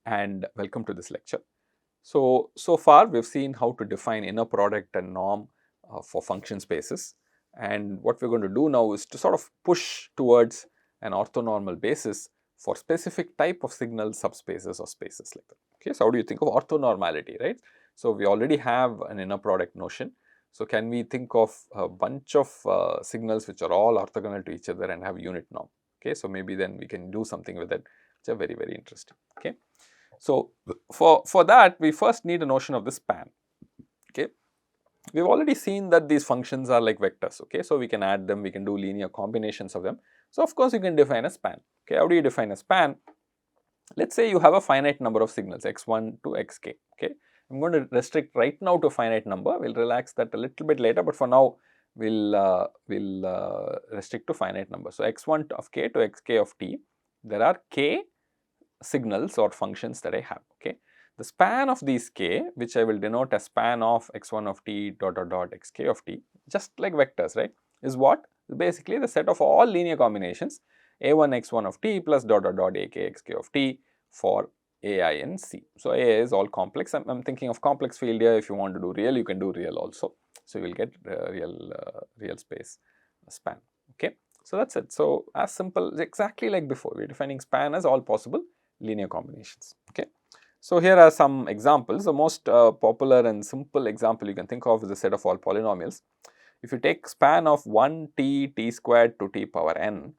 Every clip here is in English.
and welcome to this lecture. So far we have seen how to define inner product and norm for function spaces, and what we are going to do now is to sort of push towards an orthonormal basis for specific type of signal subspaces or spaces like that. Okay, so how do you think of orthonormality, right? So we already have an inner product notion. So can we think of a bunch of signals which are all orthogonal to each other and have unit norm? Okay, so maybe then we can do something with it which are very interesting. Okay, so for that we first need a notion of the span. Okay, we have already seen that these functions are like vectors. Okay, so we can add them, we can do linear combinations of them. So of course you can define a span. Okay, how do you define a span? Let's say you have a finite number of signals x1 to xk. Okay, I'm going to restrict right now to a finite number. We'll relax that a little bit later, but for now we'll restrict to finite number. So x1 of k to xk of t, there are k signals or functions that I have. Okay, the span of these k, which I will denote as span of x1 of t dot dot dot xk of t, just like vectors, right, is what? Basically the set of all linear combinations a1 x1 of t plus dot dot dot ak xk of t for ai and c. So a is all complex. I'm thinking of complex field here. If you want to do real, you can do real also. So you will get real space span. Okay, so that's it. So as simple, exactly like before, we're defining span as all possible linear combinations. Okay, so here are some examples. The most popular and simple example you can think of is the set of all polynomials. If you take span of 1t t squared to t power n,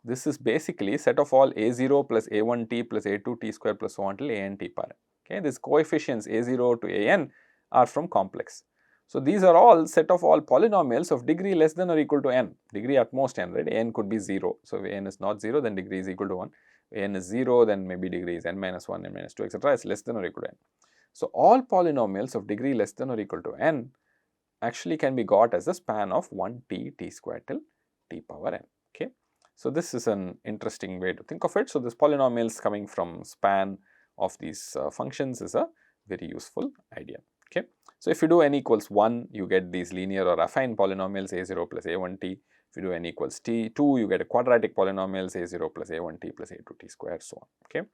this is basically set of all a0 plus a1t plus a2t squared plus so on till an t power n. Okay, these coefficients a0 to an are from complex. So these are all set of all polynomials of degree less than or equal to n, degree at most n, right? N could be 0. So if n is not 0, then degree is equal to 1. If n is 0, then maybe degree is n minus 1, n minus 2, etc. is less than or equal to n. So all polynomials of degree less than or equal to n actually can be got as the span of 1t t squared till t power n. Okay, so this is an interesting way to think of it. So this polynomials coming from span of these functions is a very useful idea. Okay, so if you do n equals 1, you get these linear or affine polynomials a0 plus a1t. If you do n equals t2, you get a quadratic polynomials a0 plus a1t plus a2t squared, so on. Okay,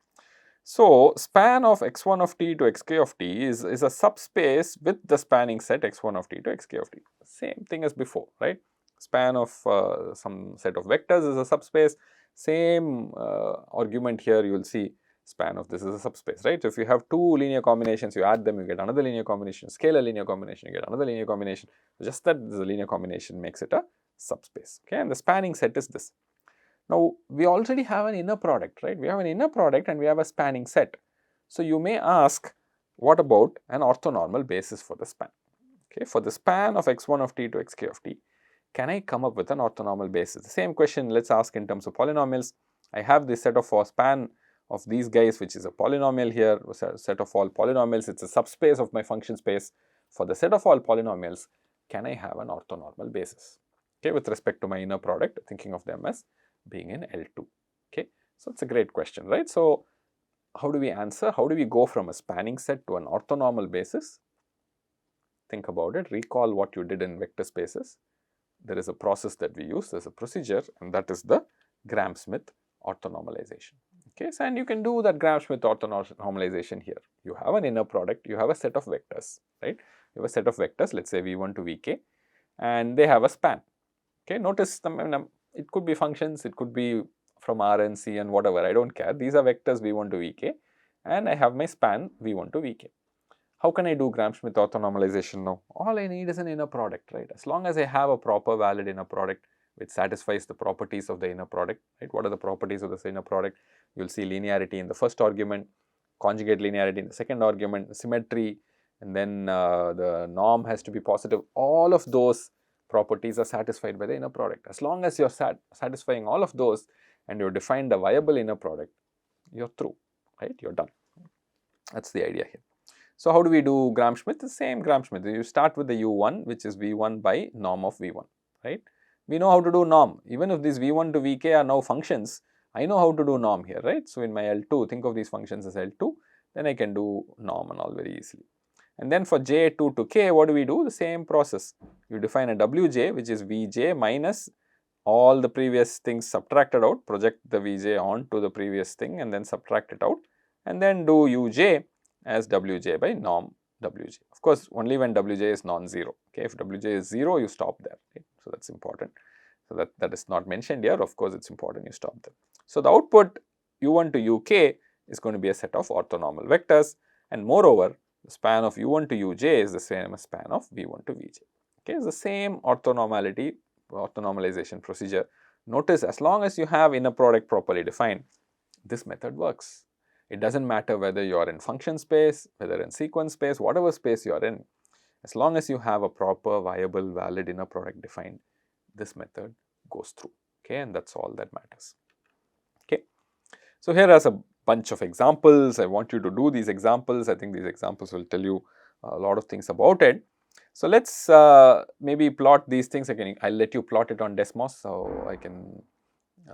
so span of x1 of t to xk of t is a subspace with the spanning set x1 of t to xk of t. Same thing as before, right? Span of some set of vectors is a subspace. Same argument here, you will see span of this is a subspace, right? So if you have two linear combinations, you add them, you get another linear combination, scale a linear combination, you get another linear combination. Just that the linear combination makes it a subspace. Okay, and the spanning set is this. Now we already have an inner product, right? We have an inner product and we have a spanning set. So you may ask, what about an orthonormal basis for the span? Okay, for the span of x1 of t to xk of t, can I come up with an orthonormal basis? The same question let's ask in terms of polynomials. I have this set of a span of these guys, which is a polynomial here, a set of all polynomials, it's a subspace of my function space. For the set of all polynomials, can I have an orthonormal basis? Okay, with respect to my inner product, thinking of them as being in L2. Okay, so it's a great question, right? So how do we answer? How do we go from a spanning set to an orthonormal basis? Think about it, recall what you did in vector spaces. There is a process that we use, there's a procedure, and that is the Gram-Schmidt orthonormalization. Okay, so and you can do that Gram-Schmidt orthonormalization here. You have an inner product, you have a set of vectors, right? You have a set of vectors, let's say v1 to vk, and they have a span. Okay, notice them, it could be functions, it could be from Rn, Cn, whatever, I don't care. These are vectors v1 to vk, and I have my span v1 to vk. How can I do Gram-Schmidt orthonormalization now? All I need is an inner product, right? As long as I have a proper valid inner product which satisfies the properties of the inner product, right? What are the properties of this inner product? You will see linearity in the first argument, conjugate linearity in the second argument, symmetry, and then the norm has to be positive. All of those properties are satisfied by the inner product. As long as you're satisfying all of those and you've defined a viable inner product, you're through, right? You're done. That's the idea here. So how do we do Gram-Schmidt? The same Gram-Schmidt. You start with the u1, which is v1 by norm of v1, right? We know how to do norm. Even if these v1 to vk are now functions, I know how to do norm here, right? So in my L2, think of these functions as L2, then I can do norm and all very easily. And then for j2 to k, what do we do? The same process. You define a wj, which is vj minus all the previous things subtracted out, project the vj onto the previous thing and then subtract it out, and then do uj as wj by norm wj. Of course, only when wj is non-zero. Okay, if wj is 0, you stop there. Okay? So that's important. So that is not mentioned here. Of course, it's important you stop there. So the output u1 to uk is going to be a set of orthonormal vectors, and moreover, the span of u1 to uj is the same as span of v1 to vj. Okay, it's the same orthonormalization procedure. Notice, as long as you have inner product properly defined, this method works. It doesn't matter whether you are in function space, whether in sequence space, whatever space you are in. As long as you have a proper, viable, valid inner product defined, this method goes through. Okay, and that's all that matters. Okay, so here are a bunch of examples. I want you to do these examples. I think these examples will tell you a lot of things about it. So let's maybe plot these things again. I'll let you plot it on Desmos, so I can,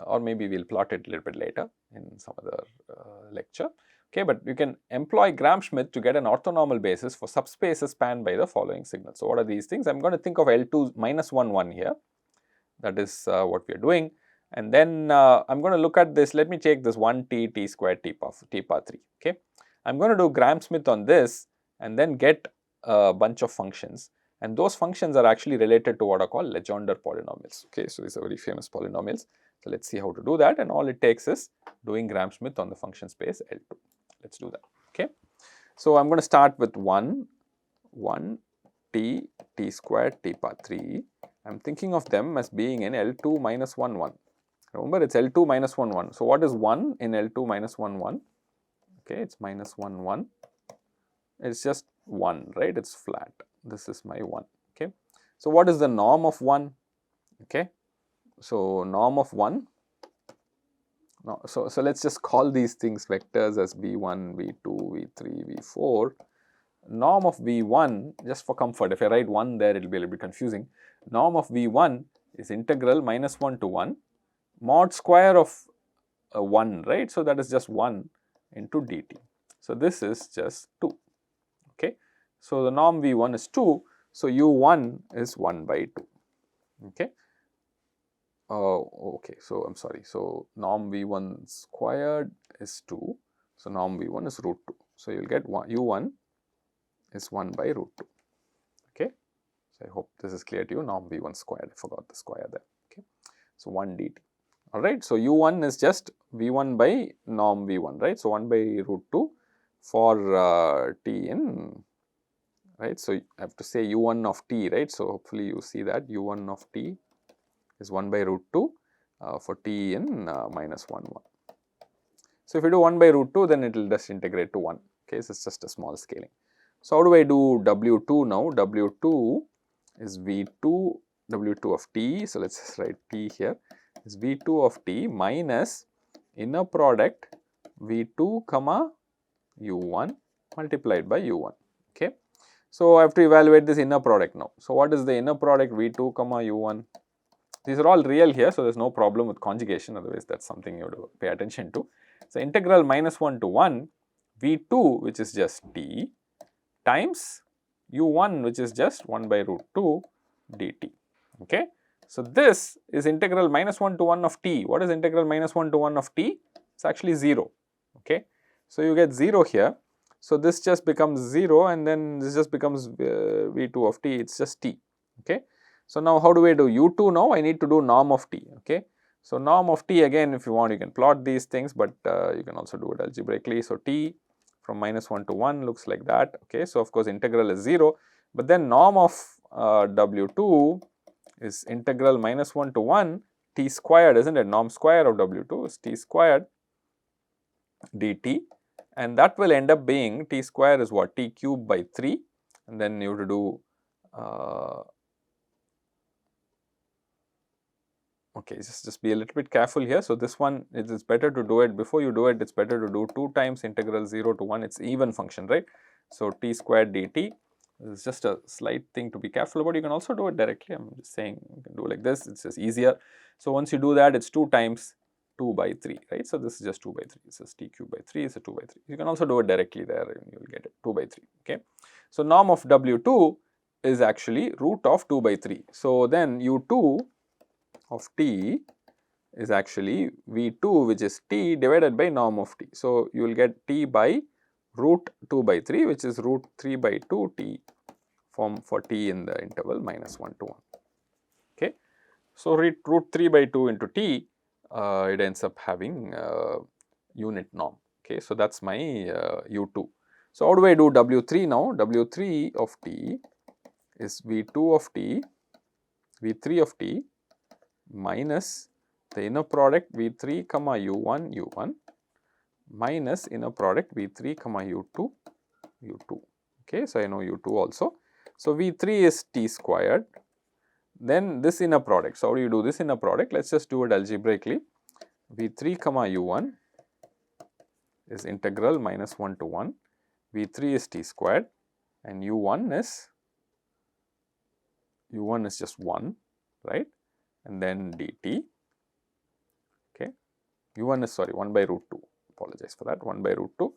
or maybe we'll plot it a little bit later in some other lecture. Okay, but you can employ Gram-Schmidt to get an orthonormal basis for subspaces spanned by the following signals. So what are these things? I'm going to think of L2 minus 1 1 here. That is what we are doing. And then I'm going to look at this. Let me take this 1t, t squared, t power 3. Okay, I'm going to do Gram-Schmidt on this and then get a bunch of functions, and those functions are actually related to what are called Legendre polynomials. Okay, so these are very famous polynomials. So let's see how to do that, and all it takes is doing Gram-Schmidt on the function space L2. Let's do that. Okay, so I'm going to start with 1 t, t squared, t power 3. I'm thinking of them as being in L2 minus 1 1. Remember, it's L2 minus 1 1. So what is 1 in L2 minus 1 1? Okay, it's minus 1 1. It's just 1, right? It's flat. This is my 1. Okay, so what is the norm of 1? Okay, so norm of 1. No, so let's just call these things vectors as v1, v2, v3, v4. Norm of v1, just for comfort, if I write 1 there, it will be a little bit confusing. Norm of v1 is integral minus 1 to 1 mod square of 1, right? So that is just 1 into dt. So this is just 2. Okay, so the norm v1 is 2, so u1 is 1 by 2. Okay, okay, so I'm sorry, so norm v1 squared is 2, so norm v1 is root 2. So you'll get u1 is 1 by root 2. Okay, so I hope this is clear to you. Norm v1 squared, I forgot the square there. Okay, so 1 dt. All right, so u1 is just v1 by norm v1, right? So 1 by root 2 for t in, right? So I have to say u1 of t, right? So hopefully you see that u1 of t is 1 by root 2 for t in minus 1 1. So if you do 1 by root 2, then it will just integrate to 1. Okay, so it's just a small scaling. So how do I do w2 now? w2 is v2, w2 of t. So let's just write t here. Is v2 of t minus inner product v2 comma u1 multiplied by u1. Okay, so I have to evaluate this inner product now. So what is the inner product v2 comma u1? These are all real here, so there's no problem with conjugation. Otherwise, that's something you have to pay attention to. So integral minus 1 to 1 v2, which is just t, times u1, which is just 1 by root 2 dt. Okay, so this is integral minus 1 to 1 of t. What is integral minus 1 to 1 of t? It's actually 0. Okay, so you get 0 here. So this just becomes 0, and then this just becomes v2 of t. It's just t. Okay, so now how do I do u2 now? I need to do norm of t. Okay, so norm of t, again, if you want, you can plot these things, but you can also do it algebraically. So t from minus 1 to 1 looks like that. Okay, so of course integral is 0, but then norm of w2 is integral minus 1 to 1 t squared, isn't it? Norm square of w2 is t squared dt, and that will end up being t square is what? T cube by 3, and then you have to do okay, just be a little bit careful here. So this one, it is better to do it, before you do it, it's better to do 2 times integral 0 to 1, it's even function, right? So t squared dt is just a slight thing to be careful about. You can also do it directly. I'm just saying you can do like this, it's just easier. So once you do that, it's 2 times 2 by 3, right? So this is just 2 by 3, this is t cube by 3, it's a 2 by 3. You can also do it directly there and you will get it 2 by 3, okay? So norm of w2 is actually root of 2 by 3. So then u2 of t is actually V2, which is t divided by norm of t. So, you will get t by root 2 by 3, which is root 3 by 2 t form for t in the interval minus 1 to 1. Okay. So, root 3 by 2 into t, it ends up having unit norm. Okay. So, that is my U2. So, how do I do W3 now? W3 of t is V2 of t, V3 of t minus the inner product V3 comma U1 U1 minus inner product V3 comma U2 U2. Okay. So, I know U2 also. So, V3 is t squared, then this inner product. So, how do you do this inner product? Let us just do it algebraically. V3 comma U1 is integral minus 1 to 1, V3 is t squared and U1 is just 1, right, and then dt. Okay. U1 is 1 by root 2, apologize for that, 1 by root 2.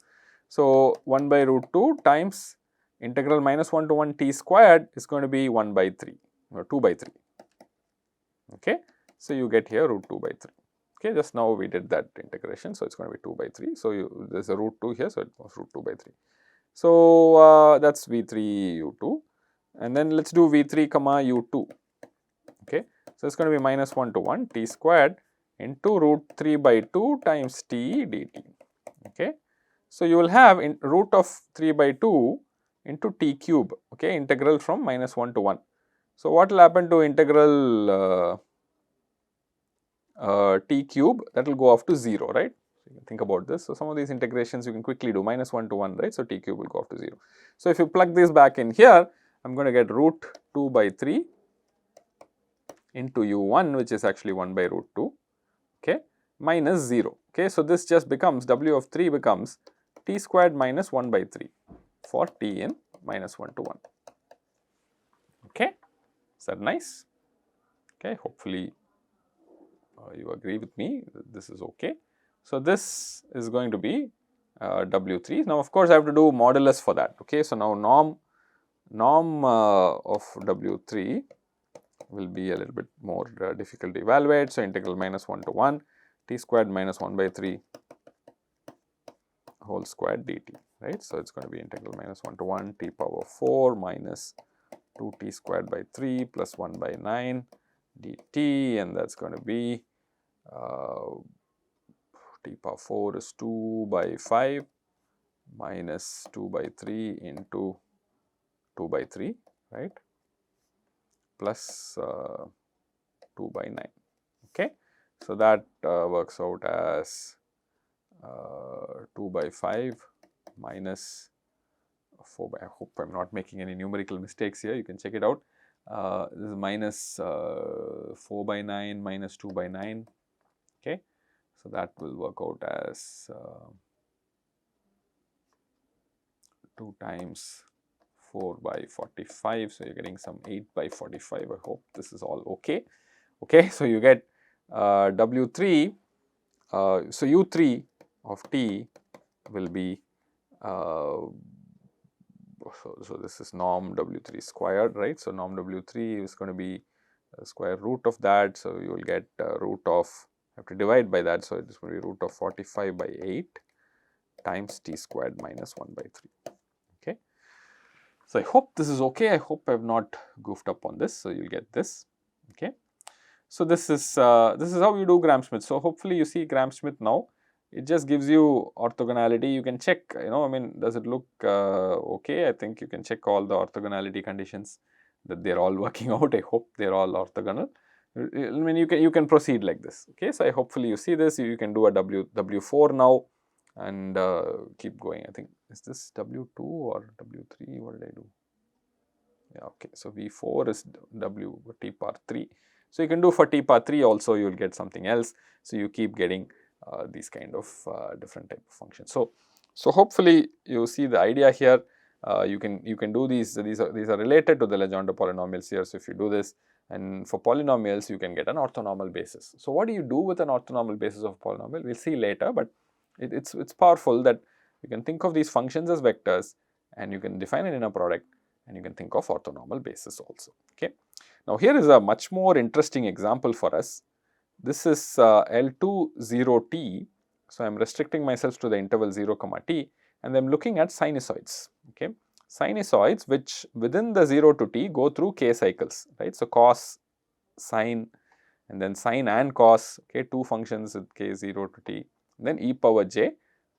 So, 1 by root 2 times integral minus 1 to 1 t squared is going to be 1 by 3 or 2 by 3. Okay. So, you get here root 2 by 3. Okay, just now we did that integration. So, it is going to be 2 by 3. So, there is a root 2 here. So, it was root 2 by 3. So, that is V3 U2 and then let us do V3 comma U2. Okay. So, it is going to be minus 1 to 1 t squared into root 3 by 2 times t dt. Okay. So, you will have in root of 3 by 2 into t cube, okay, integral from minus 1 to 1. So, what will happen to integral t cube? That will go off to 0, right. So, you can think about this. So, some of these integrations you can quickly do minus 1 to 1, right. So, t cube will go off to 0. So, if you plug this back in here, I am going to get root 2 by 3 into u1, which is actually 1 by root 2, okay, minus 0. Okay. So, this just becomes w of 3 becomes t squared minus 1 by 3 for t in minus 1 to 1. Okay. Is that nice? Okay. Hopefully, you agree with me, this is okay. So, this is going to be W3. Now, of course, I have to do modulus for that. Okay. So, now norm of W3 will be a little bit more difficult to evaluate. So, integral minus 1 to 1 t squared minus 1 by 3 whole squared dt, right. So, it is going to be integral minus 1 to 1 t power 4 minus 2 t squared by 3 plus 1 by 9 dt, and that is going to be t power 4 is 2 by 5 minus 2 by 3 into 2 by 3, right, plus 2 by 9. Okay. So, that works out as 2 by 5 minus 4 by, I hope I am not making any numerical mistakes here, you can check it out. This is minus 4 by 9 minus 2 by 9. Okay. So, that will work out as 2 times 4 by 45. So, you are getting some 8 by 45. I hope this is all okay. Okay. So, you get W3. So, U3 of t will be so this is norm W3 squared, right. So, norm W3 is going to be square root of that. So, you will get root of, have to divide by that. So, it is going to be root of 45 by 8 times t squared minus 1 by 3. Okay. So, I hope this is okay. I hope I have not goofed up on this. So, you will get this. Okay. So, this is how you do Gram-Schmidt. So, hopefully, you see Gram-Schmidt now. It just gives you orthogonality. You can check, I mean, does it look okay? I think you can check all the orthogonality conditions that they are all working out. I hope they are all orthogonal. I mean, you can proceed like this. Okay. So, hopefully, you see this. You can do a W4 now and keep going. I think, is this W2 or W3? What did I do? Yeah, okay. So, V4 is W T power 3. So, you can do for T power 3 also, you will get something else. So, you keep getting these kind of different type of functions. So, hopefully, you see the idea here. You can do these are related to the Legendre polynomials here. So, if you do this, and for polynomials, you can get an orthonormal basis. So, what do you do with an orthonormal basis of polynomial? We will see later, but it's powerful that you can think of these functions as vectors and you can define an inner product and you can think of orthonormal basis also. Okay. Now, here is a much more interesting example for us. this is L2 0t. So, I am restricting myself to the interval 0 comma t, and I am looking at sinusoids. Okay, sinusoids which within the 0 to t go through k cycles, right. So, cos, sine, and then sine and cos, okay, two functions with k 0 to t, then e power j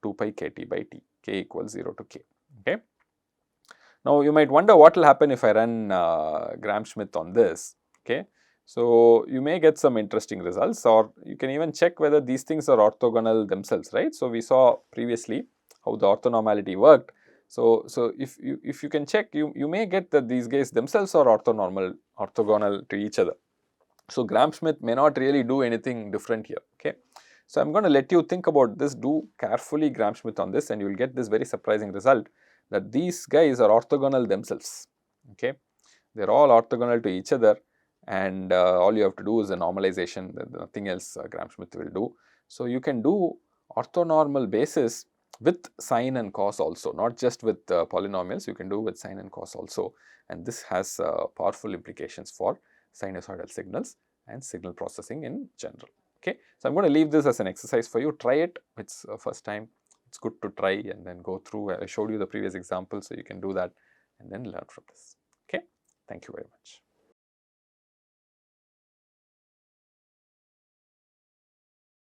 2 pi kt by t, k equals 0 to k. Okay. Now, you might wonder what will happen if I run Gram-Schmidt on this. Okay. So, you may get some interesting results, or you can even check whether these things are orthogonal themselves, right. So, we saw previously how the orthonormality worked. So, if you can check, you may get that these guys themselves are orthogonal to each other. So, Gram-Schmidt may not really do anything different here. Okay. So, I am going to let you think about this, do carefully Gram-Schmidt on this, and you will get this very surprising result that these guys are orthogonal themselves. Okay. They are all orthogonal to each other, and all you have to do is a normalization, nothing else Gram-Schmidt will do. So, you can do orthonormal basis with sine and cos also, not just with polynomials, you can do with sine and cos also, and this has powerful implications for sinusoidal signals and signal processing in general. Okay. So, I am going to leave this as an exercise for you, try it, it is first time, it is good to try and then go through. I showed you the previous example, so you can do that and then learn from this. Okay. Thank you very much.